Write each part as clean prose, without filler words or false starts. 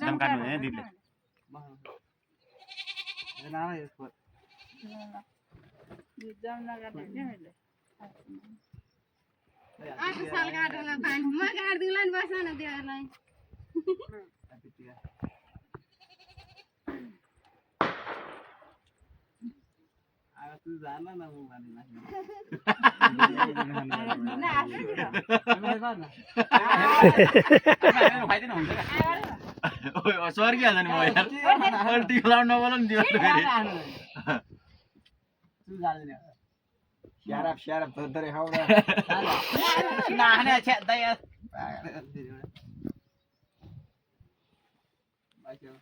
जम काट्नु है दिदीले जम लगाते हैं मेरे आठ साल काटला भाई म काट दिला नि बस्न न त्यसलाई अब तू जाना ना वो वाली ना फाइदैन हुन्छ क्या स्वर्गी हाल्छ नि म यार अल्टी लाउन नबोल नि दियो फेरि तू जाने Syarap dari haura. nah ne cek daya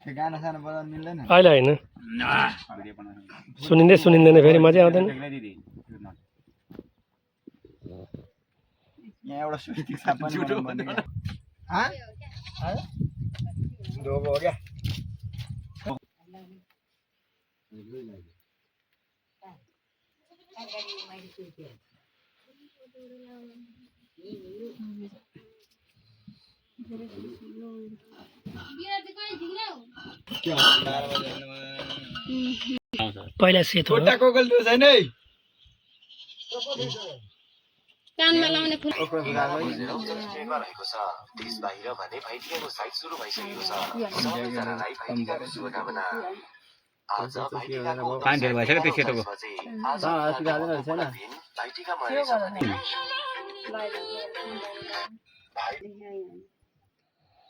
ठेगाना सानो बजाउन मिल्दैन अहिले हैन भिडियो बनाउनु सुनिँदैन फेरि मजा आउँदैन दिदी यहाँ एउटा सुस्ती साप पनि बनाउनु पर्ने हा दो हो गया पहिला सेतो छोटा कोकल त्यो छैन है कानमा लाउने फुल रहेको छ देश बाहिर भने भाइटिकाको साइट सुरु भइसकेको छ सबैजनालाई भाइटिकाको शुभकामना आज भाइटिकाको पानी धेरै भइसक्यो त्यो सेतोको आज भाइटिका मनाइन्छ भने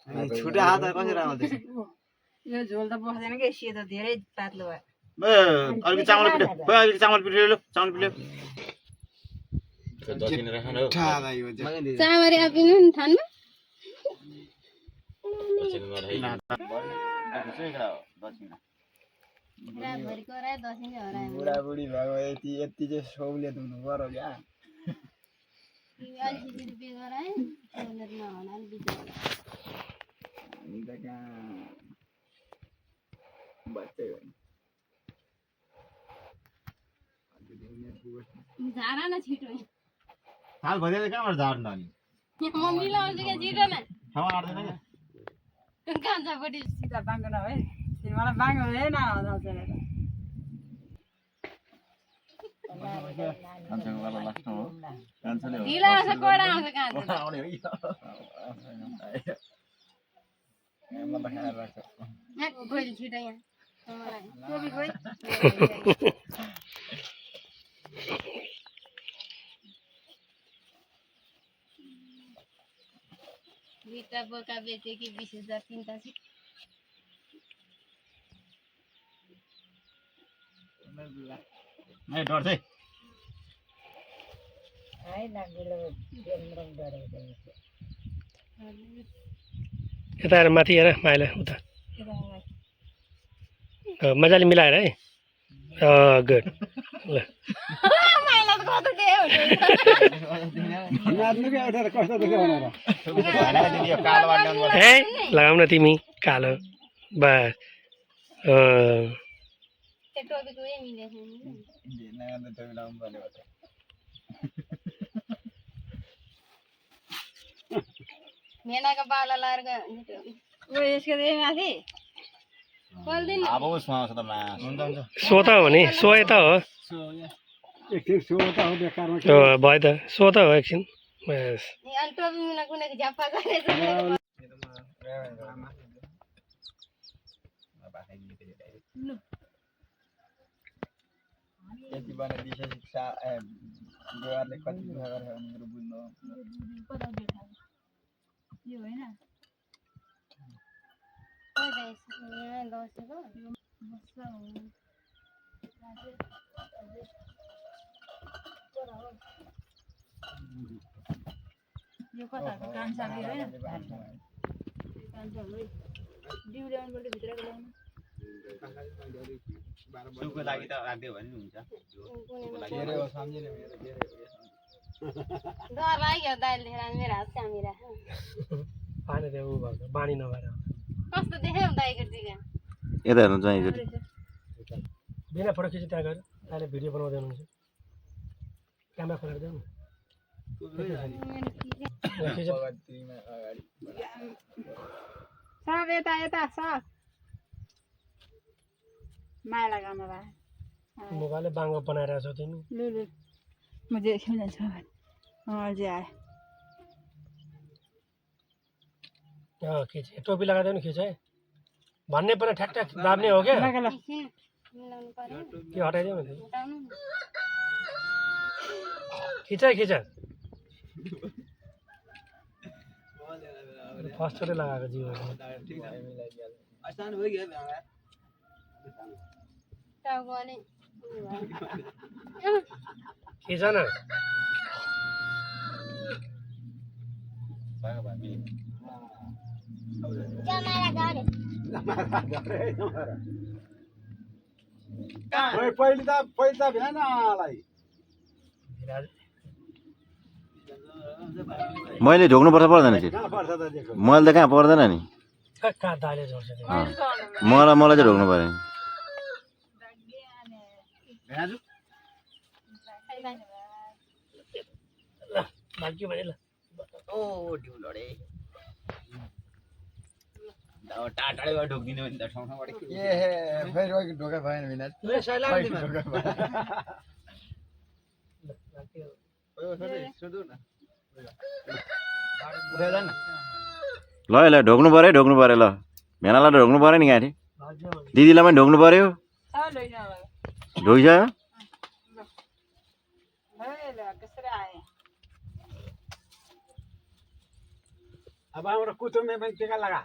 छुटा हात कसरी आउँदैछ यो झोल त बस्दैन के सेतो धेरै पातलो भयो अलिकति चामल पिठो अलिकति चामल पिठो लो चामल पिठो चामरे आपिनु नि थानमा रातभरिको राय दसैँ हरायो बुढाबुढी भएको यति चाहिँ सहुलियत हुनु पर्यो क्या अलिकति रुपियाँ गराए सहुलियत नहुनाले बिचरा हामी त कहाँ बच्चै हो झारा न छिटो हाल भइदियो कहाँबाट झार्नु त अनि म मिलाउँछु क्या छिटो न ठाउँमा आट्दैन क्या कान्छापट्टि सिधा बाङ्गो नभए मलाई बाङ्गो भए नआउँदा चलेर कान्छाको वाला लास्ट हो कान्छाले हो ढिलो आउँछ कडा आउँछ कान्छा आउने हो म त खाएर राख्छु गइल छिटो यहाँ मलाई कोपी खोइ दुईटा बोका बेच्यो कि 20,000 तिनटा छ नै डर चाहिँ यता आएर माथि हेर माइला उता मजाले मिलाएर है गुड ल माइला त कस्तो के हो नाच्नु क्या उठेर कस्तो देख्यो भनेर कालो बाटो ए लगाउन तिमी कालो बस त्यो टोपीको उयो मिलेको छैन मेनाको बाला लाएर गयो भने टोपी ओ यसको दे माथि खोल्दिन अब उसमा आउँछ त मा हुन्छ हुन्छ सो त हो नि सो त हो एकछिन सो त हो बेकारमा भयो त सो त हो एकछिन बस अनि टोपी मिला कुनैको झ्याप्पा गरेछ यति बनाइदिइसकेपछि बुवाले कति दुःख गरेर मेरो बुझ्नु यो होइन यो कताको कान्छाले होइन कान्छाले डिउ ल्याउनुपर्छ भित्रको ल्याउनु सुको लागि त राख्दियो भने हुन्छ धेरै हो सम्झिने मेरो धेरै हो डर लाग्यो दाइले देखेर मेरो हात कामिरा पानी त्यो उ भएको बानी नभएर कस्तो देख्यो दाइको टिका यता हेर्नु चाहिँ बिना फोटो खिच्यो त्यहाँ गएर अहिले भिडियो बनाउँदै हुनुहुन्छ क्यामेरा खोलेर जाउँ सारा यता यता सर माया लगाउनु भए मोबाइलले बाङ्गो बनाइरहेको छौ तिमी लु लु म जे खेल्न जान्छु अझै आयो खिच टोपी लगाइदियो नि खिच है भन्ने पनि ठ्याक ठ्याक दाब्ने हो क्या लगा ल मिलाउनु पर्यो के हटाइदियो भने हटाउनु न। खिच है खिच फर्स्टले लगाएको जीवन आसान हो गया टाउको अलि खिच न पहिले त भेनालाई मैले ढोक्नु पर्दैन चाहिँ मैले त कहाँ पर्दैन नि कहाँ दाले जोड्छ त्यो मलाई चाहिँ ढोक्नु पर्यो भाग्यो भने ल ओ ढुलडे टाढाबाट ढोकिदिनु भने त ठाउँबाट ए फेरि अघि ढोका भएन विनाज ले साइला ल ल ढोक्नु पर्यो ल भेनालाई ढोक्नु पर्यो नि गाँठी दिदीलाई पनि ढोक्नु पर्यो ढोकिसक्यो अब हाम्रो कुचोमे पनि टिका लगा